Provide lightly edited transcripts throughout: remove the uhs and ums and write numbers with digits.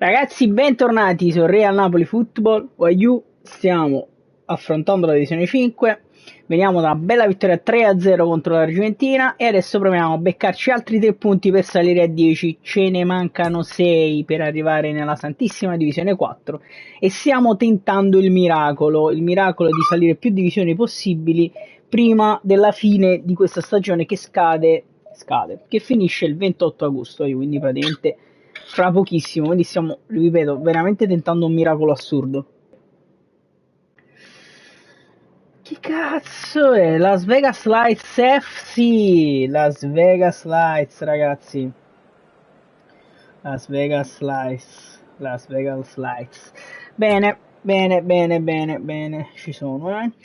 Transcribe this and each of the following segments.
Ragazzi, bentornati su Real Napoli Football. Stiamo affrontando la divisione 5. Veniamo da una bella vittoria 3-0 contro l'Argentina e adesso proviamo a beccarci altri 3 punti per salire a 10. Ce ne mancano 6 per arrivare nella Santissima Divisione 4 e stiamo tentando il miracolo di salire più divisioni possibili prima della fine di questa stagione che che finisce il 28 agosto, quindi praticamente fra pochissimo, quindi stiamo, ripeto, veramente tentando un miracolo assurdo. Che cazzo è? Las Vegas Lights FC! Las Vegas Lights, ragazzi. Las Vegas Lights. Bene. Ci sono.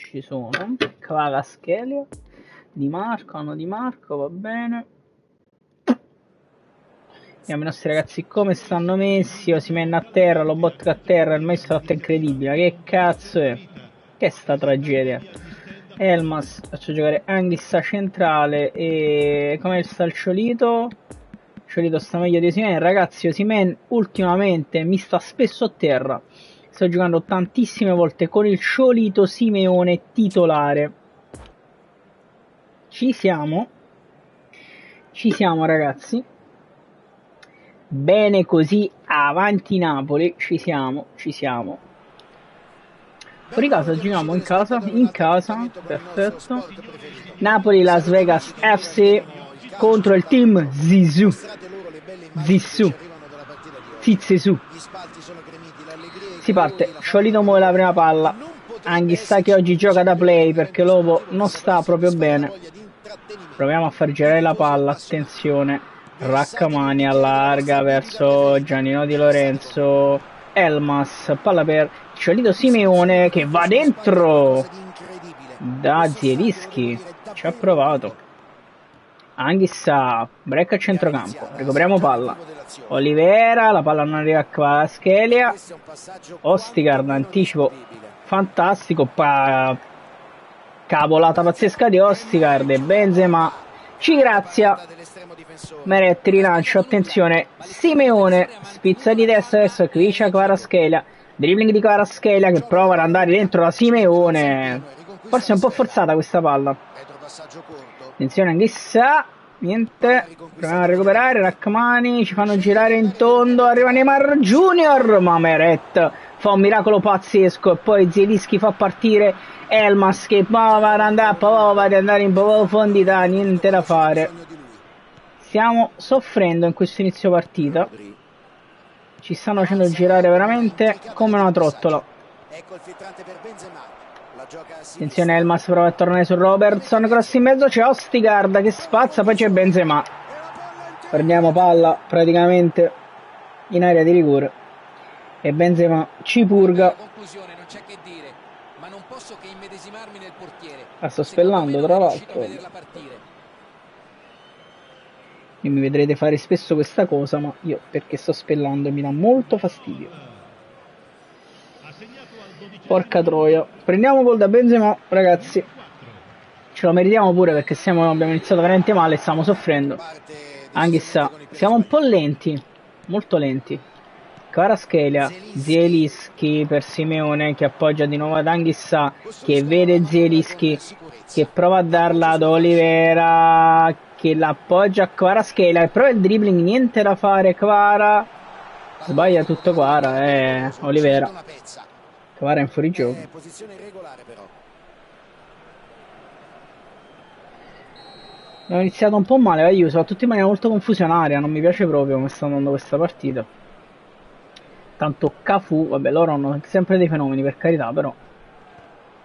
Kvaratskhelia. Di Marco, va bene. Vediamo i nostri ragazzi come stanno messi. Osimhen a terra, Lobotka a terra, il maestro è incredibile. Che cazzo è? Che è sta tragedia? Elmas, faccio giocare Anghissa centrale. E come sta il Ciolito? Il Ciolito sta meglio di Osimhen. Ragazzi, Osimhen ultimamente mi sta spesso a terra. Sto giocando tantissime volte con il Ciolito Simeone titolare. Ci siamo ragazzi. Bene così, avanti Napoli, ci siamo. Fuori casa giriamo in casa, perfetto. Napoli Las Vegas FC contro il team Zizou. Si parte, Ciolito muove la prima palla. Anghissa che oggi gioca da play perché Lobo non sta proprio bene. Proviamo a far girare la palla, attenzione. Raccamani allarga verso Giannino Di Lorenzo. Elmas, palla per Ciolito Simeone che va dentro da Zielinski. Ci ha provato. Anghissa, break a centrocampo. Recuperiamo palla. Olivera, la palla non arriva a Kvaratskhelia. Ostigard, anticipo fantastico. Cavolata pazzesca di Ostigard e Benzema ci grazia. Meretti, rilancio, attenzione, Simeone, spizza di destra verso Kvaratskhelia, dribbling di Kvaratskhelia che prova ad andare dentro la Simeone, forse è un po' forzata questa palla, attenzione Anghissa, niente, proviamo a recuperare, Rachmani, ci fanno girare in tondo, arriva Neymar Junior, ma Meret fa un miracolo pazzesco e poi Zielinski fa partire Elmas che prova ad andare in profondità, niente da fare. Stiamo soffrendo in questo inizio partita. Ci stanno facendo girare veramente come una trottola. Attenzione, Elmas prova a tornare su Robertson, cross in mezzo, c'è Ostigard che spazza, poi c'è Benzema. Prendiamo palla praticamente in area di rigore e Benzema ci purga. La sto spellando tra l'altro. E mi vedrete fare spesso questa cosa, ma io perché sto spellando mi dà molto fastidio. Porca troia. Prendiamo gol da Benzema, ragazzi. Ce lo meritiamo pure perché abbiamo iniziato veramente male e stiamo soffrendo. Anghissa, siamo un po' lenti, molto lenti. Kvaratskhelia, Zielinski per Simeone che appoggia di nuovo ad Anghissa che vede Zielinski che prova a darla ad Olivera che l'appoggia a Kvaratskhelia e prova il dribbling, niente da fare. Kvara sbaglia tutto. Olivera. Kvara è in fuorigioco. Abbiamo iniziato un po' male, io soprattutto in maniera molto confusionaria, non mi piace proprio come sta andando questa partita. Tanto Cafu, vabbè, loro hanno sempre dei fenomeni per carità, però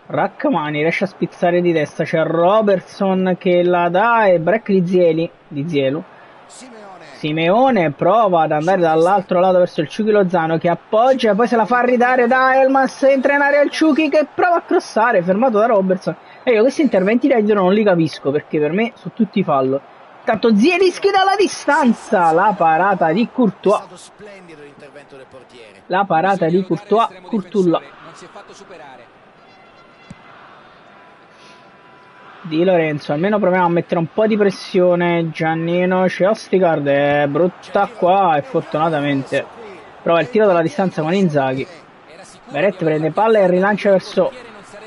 Rachmani riesce a spizzare di testa, c'è Robertson che la dà e break di Zielu. Simeone prova ad andare dall'altro lato verso il Ciuchi Lozano che appoggia, poi se la fa ridare da Elmas, entra in area il Ciuchi che prova a crossare, fermato da Robertson. E io questi interventi di arbitro non li capisco perché per me sono tutti fallo. Tanto Zielinski dalla distanza, la parata di Courtois. Courtois. Di Lorenzo, almeno proviamo a mettere un po' di pressione. Giannino, c'è Ostigard, è brutta qua e fortunatamente Prova il tiro dalla distanza con Inzaghi. Meret prende palla e rilancia verso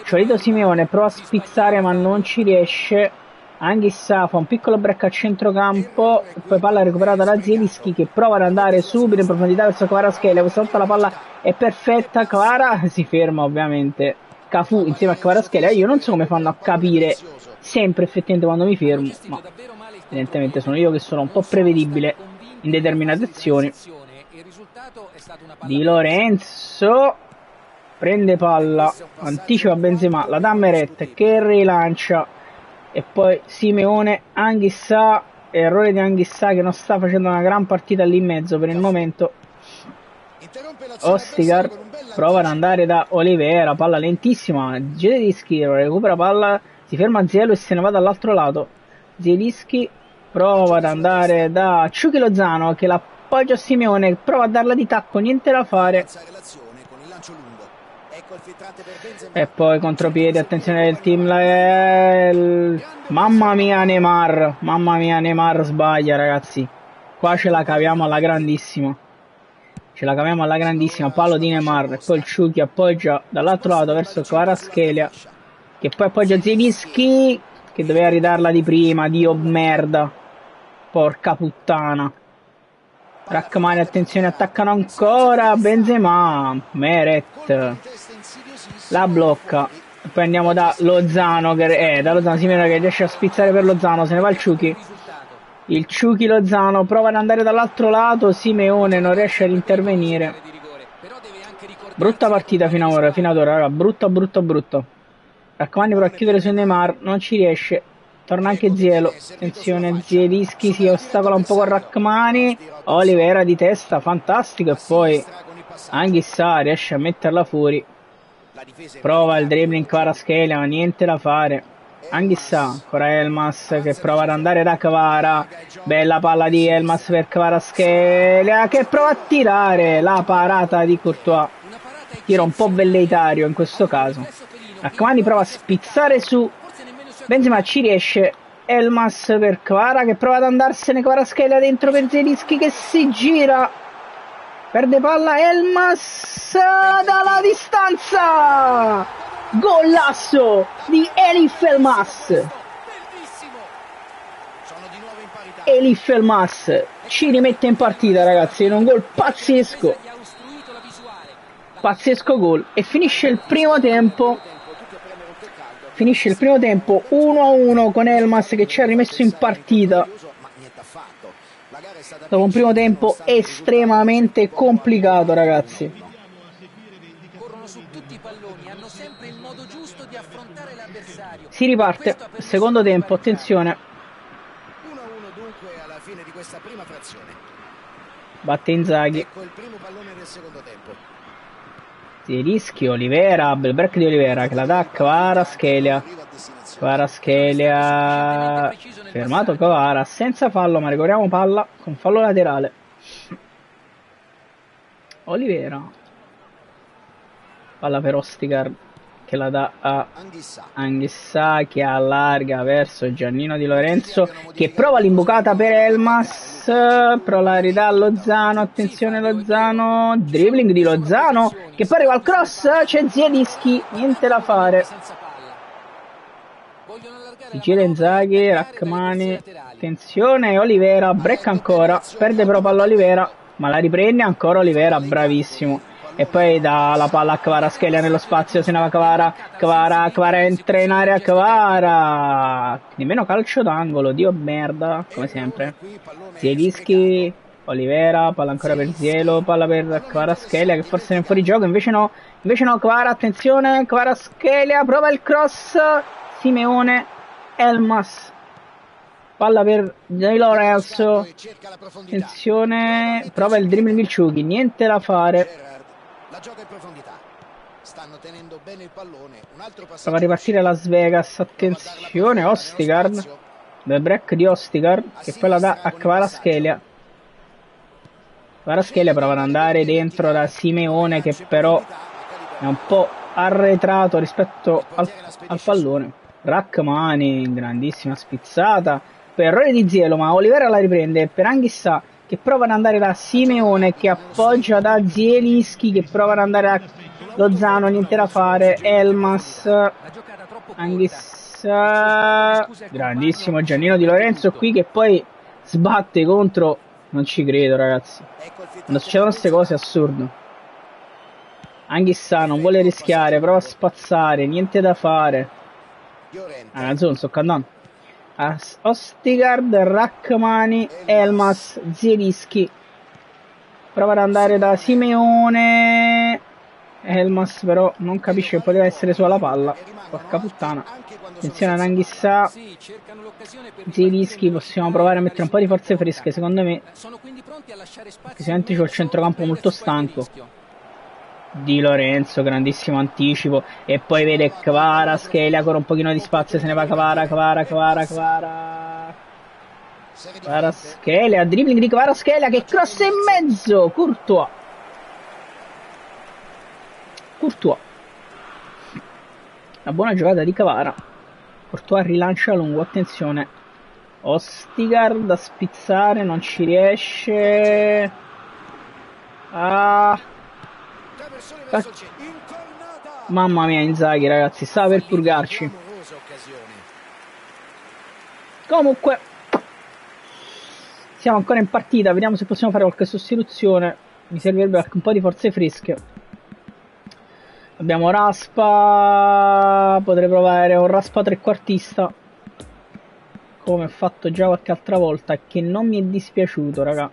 Ciolito Simeone, prova a spizzare ma non ci riesce. Anghissà fa un piccolo break a centrocampo, poi palla recuperata da Zielinski che prova ad andare subito in profondità verso Kvaratskhelia. Questa volta la palla è perfetta, Kvara si ferma ovviamente. Cafu insieme a Kvaratskhelia, io non so come fanno a capire sempre effettivamente quando mi fermo, ma evidentemente sono io che sono un po' prevedibile in determinate azioni. Di Lorenzo prende palla, anticipa Benzema, la dà Meret che rilancia e poi Simeone. Anghissà, errore di Anghissà che non sta facendo una gran partita lì in mezzo per il momento. Ostigar prova ad andare da Olivera, palla lentissima, Zielinski recupera palla, si ferma Zielo e se ne va dall'altro lato. Zielinski prova ad andare da Ciuchi Lozano che l'appoggia a Simeone, prova a darla di tacco, niente da fare. E poi contropiede, attenzione del team. Mamma mia Neymar sbaglia, ragazzi. Qua ce la caviamo alla grandissima. Palo di Neymar. E poi il Ciuchi appoggia dall'altro lato verso Kvaratskhelia, che poi appoggia Zielinski che doveva ridarla di prima. Dio merda, porca puttana. Rachmani, attenzione, attaccano ancora. Benzema, Meret la blocca. E poi andiamo da Lozano da Lozano Simeone che riesce a spizzare per Lozano, se ne va il Ciuchi. Il Ciuchi Lozano prova ad andare dall'altro lato, Simeone non riesce ad intervenire. Brutta partita fino ad ora, raga, brutta. Rachmani prova a chiudere su Neymar, non ci riesce. Torna anche Zielo, attenzione, Zielinski si ostacola un po' con Rachmani. Olivera di testa, fantastico, e poi Anghissà riesce a metterla fuori. Prova il dribbling Kvaratskhelia, ma niente da fare. Anghissà, ancora Elmas che prova ad andare da Kvara. Bella palla di Elmas per Kvaratskhelia che prova a tirare. La parata di Courtois, tiro un po' velleitario in questo caso. Rachmani prova a spizzare su Benzema, ci riesce. Elmas per Kvara che prova ad andarsene, Kvaratskhelia dentro per Zielinski che si gira, perde palla. Elmas dalla distanza, golasso di Elif Elmas ci rimette in partita, ragazzi, in un gol pazzesco gol, e finisce il primo tempo 1-1 con Elmas che ci ha rimesso in partita dopo un primo tempo estremamente complicato, ragazzi. Si riparte, secondo tempo, attenzione. 1-1 dunque alla fine di questa prima frazione. Batte Inzaghi. Ecco il primo pallone del secondo tempo. Zielinski, Olivera, bel break di Olivera che la dà Kvaratskhelia. Fermato Kvara senza fallo, ma ricordiamo palla con fallo laterale. Olivera, palla per Ostigar che la dà a Anghissà che allarga verso Giannino Di Lorenzo che prova l'imbucata per Elmas, però la ridà a Lozano, attenzione Lozano, dribbling di Lozano che poi arriva al cross, c'è Zielinski, niente da fare. Si gira Inzaghi, Rachmani, attenzione Olivera, break ancora, perde però palla Olivera, ma la riprende ancora Olivera, bravissimo. E poi dà la palla a Kvaratskhelia nello spazio, se ne va Kvara entra in area, Kvara, nemmeno calcio d'angolo, dio merda, come sempre. Zielinski, Olivera, palla ancora per Zielo, palla per Kvaratskhelia che forse è in fuorigioco, invece no Kvara, attenzione, Kvaratskhelia, prova il cross, Simeone, Elmas, palla per Di Lorenzo, attenzione, prova il dribbling il Ciuchi, niente da fare. La gioca in profondità. Stanno tenendo bene il pallone. Un altro passaggio. Prova a ripartire Las Vegas, attenzione Ostigar, bel break di Ostigar che poi la dà a Kvaratskhelia. Kvaratskhelia prova ad andare dentro da Simeone che però è un po' arretrato rispetto al pallone. Rachmani, grandissima spizzata per errore di Zielo, ma Olivera la riprende per Anghissà che provano ad andare da Simeone, che appoggia da Zielinski, che provano ad andare a Lozano, niente da fare. Elmas, Anghissà, grandissimo Giannino Di Lorenzo qui che poi sbatte contro. Non ci credo, ragazzi, quando succedono queste cose è assurdo. Anghissà non vuole rischiare, prova a spazzare, niente da fare. Zon, sto andando. Ostigard, Rachmani, Elmas, Zielinski. Prova ad andare da Simeone. Elmas però non capisce che poteva essere sulla palla. Porca puttana. Attenzione ad Anghissà. Zielinski, possiamo provare a mettere un po' di forze fresche secondo me. Sicuramente c'ho il centrocampo molto stanco. Di Lorenzo, grandissimo anticipo. E poi vede Kvaratskhelia con un pochino di spazio, se ne va Kvaratskhelia, dribbling di Kvaratskhelia che cross in mezzo. Courtois. Una buona giocata di Kvara. Courtois rilancia lungo, attenzione. Ostigard da spizzare, non ci riesce. Mamma mia, Inzaghi, ragazzi, stava per purgarci. Comunque siamo ancora in partita, vediamo se possiamo fare qualche sostituzione. Mi servirebbe anche un po' di forze fresche. Abbiamo Raspa, potrei provare un Raspa trequartista come ho fatto già qualche altra volta, che non mi è dispiaciuto, raga.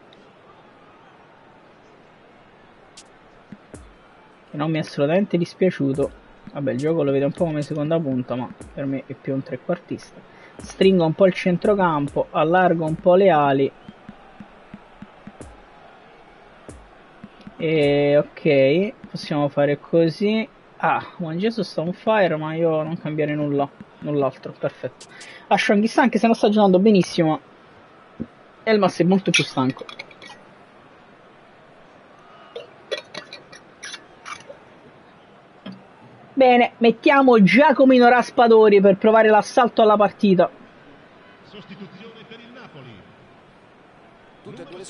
Non mi è assolutamente dispiaciuto. Vabbè, il gioco lo vedo un po' come seconda punta, ma per me è più un trequartista. Stringo un po' il centrocampo, allargo un po' le ali. E ok, possiamo fare così. Juan Jesus sta on fire, ma io non cambiare null'altro, perfetto. Lascio Anghissà, anche se non sta giocando benissimo. Elmas è molto più stanco. Bene, mettiamo Giacomino Raspadori per provare l'assalto alla partita.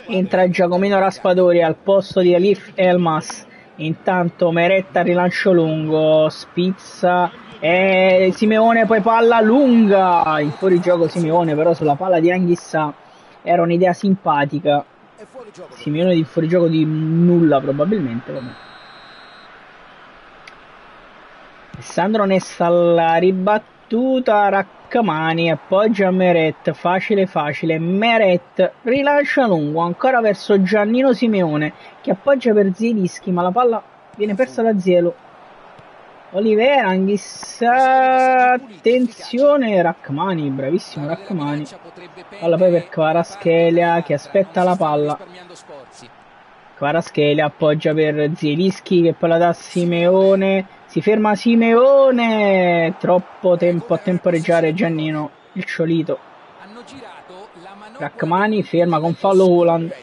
Entra Giacomino Raspadori al posto di Alif Elmas. Intanto Meretta rilancio lungo, spizza e Simeone, poi palla lunga. In fuorigioco Simeone, però sulla palla di Anghissà era un'idea simpatica. Simeone di fuorigioco di nulla probabilmente. Vabbè. Alessandro Nesta alla ribattuta, Rachmani appoggia Meret, facile, Meret rilascia lungo ancora verso Giannino Simeone che appoggia per Zielinski, ma la palla viene persa da Zielo. Olivera, Anghissà, attenzione, Rachmani, bravissimo Rachmani. Palla poi per Kvaratskhelia che aspetta la palla. Kvaratskhelia appoggia per Zielinski che poi la dà a Simeone. Si ferma Simeone, troppo tempo a temporeggiare Giannino, il ciolito. Rachmani ferma con fallo Haaland.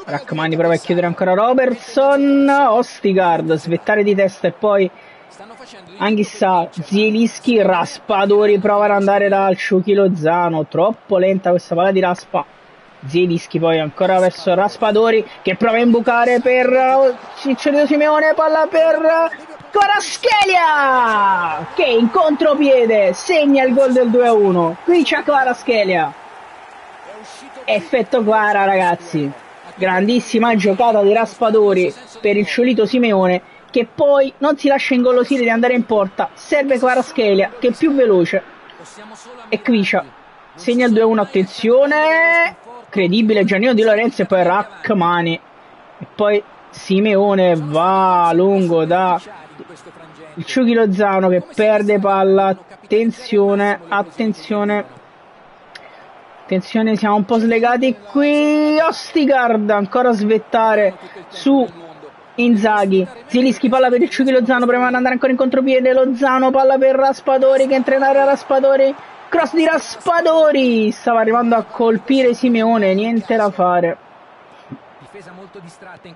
Rachmani prova a chiudere ancora Robertson, Ostigard, svettare di testa e poi Anghissà, Zielinski, Raspadori prova ad andare dal Ciuchi Lozano, troppo lenta questa palla di Raspa. Zielinski poi ancora verso Raspadori che prova a imbucare per Cicciolino Simeone, palla per Kvaratskhelia che in contropiede segna il gol del 2-1. Qui c'è Kvaratskhelia, effetto Kvara, ragazzi. Grandissima giocata di Raspadori per il ciolito Simeone che poi non si lascia ingolosire di andare in porta. Serve Kvaratskhelia che è più veloce e Kvicia segna il 2-1. Attenzione, credibile Giannino Di Lorenzo e poi Rachmani e poi Simeone va lungo da il Ciuchi Lozano che perde palla. Attenzione, siamo un po' slegati qui. Ostigard ancora a svettare su Inzaghi. Zielinski, palla per il Ciuchi Lozano, prima di andare ancora in contropiede Lozano, palla per Raspadori che entra in area. Raspadori, cross di Raspadori, stava arrivando a colpire Simeone, niente da fare.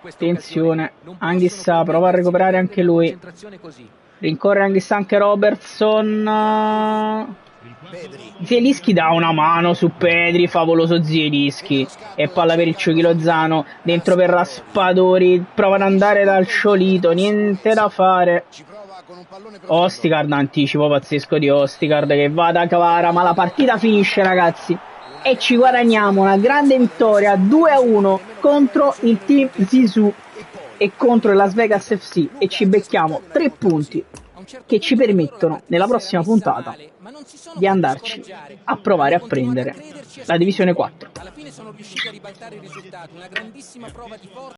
Attenzione, Anghissà prova a recuperare anche lui, rincorre Anghissà, anche Robertson. Zielinski dà una mano su Pedri, favoloso Zielinski. E palla per il Ciuchi Lozano, dentro per Raspadori, prova ad andare dal Ciolito, niente da fare. Ostigard, anticipo pazzesco di Ostigard che va da Kvara, ma la partita finisce, ragazzi. E ci guadagniamo una grande vittoria 2-1 contro il team Zizou e contro il Las Vegas FC, e ci becchiamo 3 punti che ci permettono nella prossima puntata di andarci a provare a prendere la divisione 4.